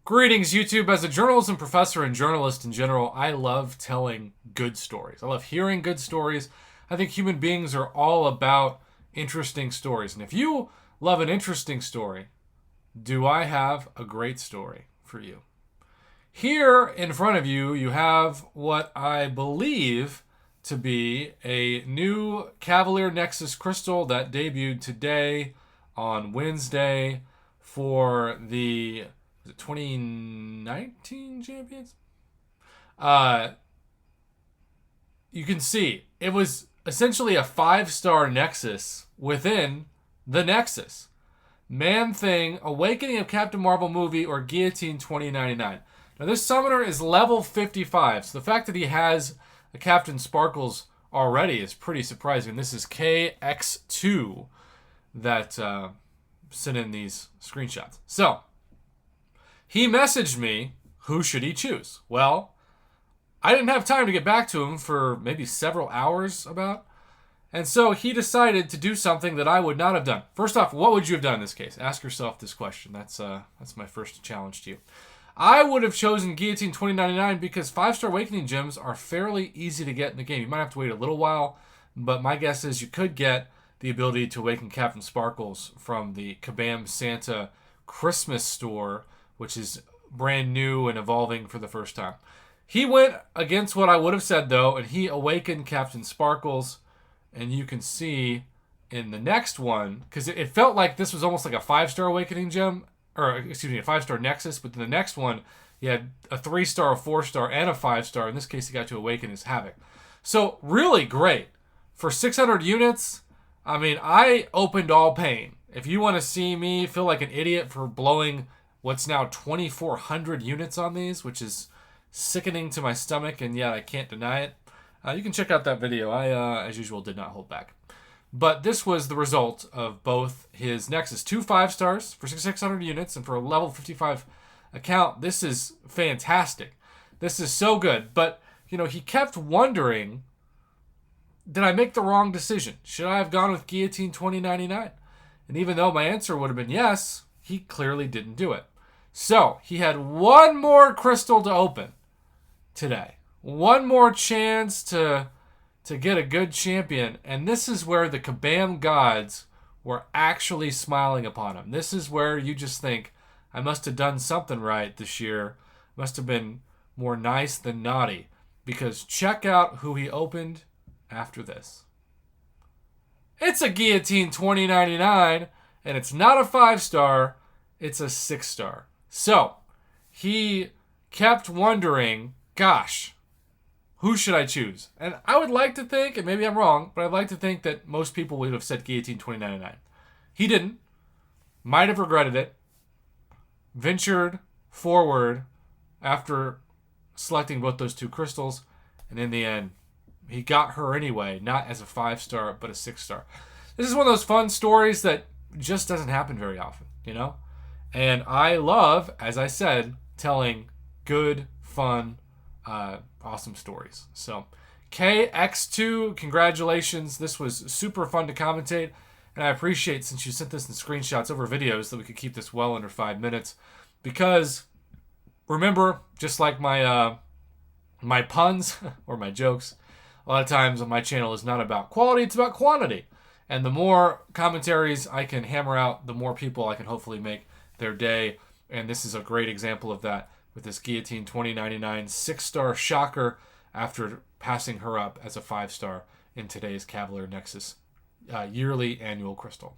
Greetings, YouTube. As a journalism professor and journalist in general, I love telling good stories. I love hearing good stories. I think human beings are all about interesting stories. And if you love an interesting story, do I have a great story for you? Here in front of you, you have what I believe to be a new Cavalier Nexus crystal that debuted today on Wednesday for the 2019 champions. Uh, you can see it was essentially a 5-star Nexus within the Nexus. Man-Thing, Awakening of Captain Marvel movie, or Guillotine 2099. Now this summoner is level 55, so the fact that he has a Captain Sparkles already is pretty surprising. This is KX2 that sent in these screenshots. So, he messaged me, who should he choose? Well, I didn't have time to get back to him for maybe several hours about. And so he decided to do something that I would not have done. First off, what would you have done in this case? Ask yourself this question. That's my first challenge to you. I would have chosen Guillotine 2099 because 5-star Awakening gems are fairly easy to get in the game. You might have to wait a little while, but my guess is you could get the ability to awaken Captain Sparkles from the Kabam Santa Christmas store, which is brand new and evolving for the first time. He went against what I would have said, though, and he awakened Captain Sparkles. And you can see in the next one, because it felt like this was almost like a 5-star Awakening gem, or excuse me, a 5-star Nexus, but in the next one, he had a 3-star, a 4-star, and a 5-star. In this case, he got to awaken his Havoc. So, really great. For 600 units, I mean, I opened all pain. If you want to see me feel like an idiot for blowing what's now 2,400 units on these, which is sickening to my stomach, and yet I can't deny it, you can check out that video. I, as usual, did not hold back. But this was the result of both his Nexus. 2 5-stars for 600 units, and for a level 55 account, this is fantastic. This is so good. But, you know, he kept wondering, did I make the wrong decision? Should I have gone with Guillotine 2099? And even though my answer would have been yes, he clearly didn't do it. So, he had one more crystal to open today. One more chance to get a good champion. And this is where the Kabam gods were actually smiling upon him. This is where you just think, I must have done something right this year. Must have been more nice than naughty. Because check out who he opened after this. It's a Guillotine 2099, and it's not a 5-star, it's a 6-star. So, he kept wondering, gosh, who should I choose? And I would like to think, and maybe I'm wrong, but I'd like to think that most people would have said Guillotine 2099. He didn't. Might have regretted it. Ventured forward after selecting both those 2 crystals. And in the end, he got her anyway, not as a 5-star, but a 6-star. This is one of those fun stories that just doesn't happen very often, you know? And I love, as I said, telling good, fun, awesome stories. So, KX2, congratulations. This was super fun to commentate, and I appreciate, since you sent this in screenshots over videos, that we could keep this well under 5 minutes. Because, remember, just like my my puns or my jokes, a lot of times on my channel is not about quality, it's about quantity. And the more commentaries I can hammer out, the more people I can hopefully make their day. And this is a great example of that, with this Guillotine 2099 6-star shocker after passing her up as a 5-star in today's Cavalier Nexus yearly annual crystal.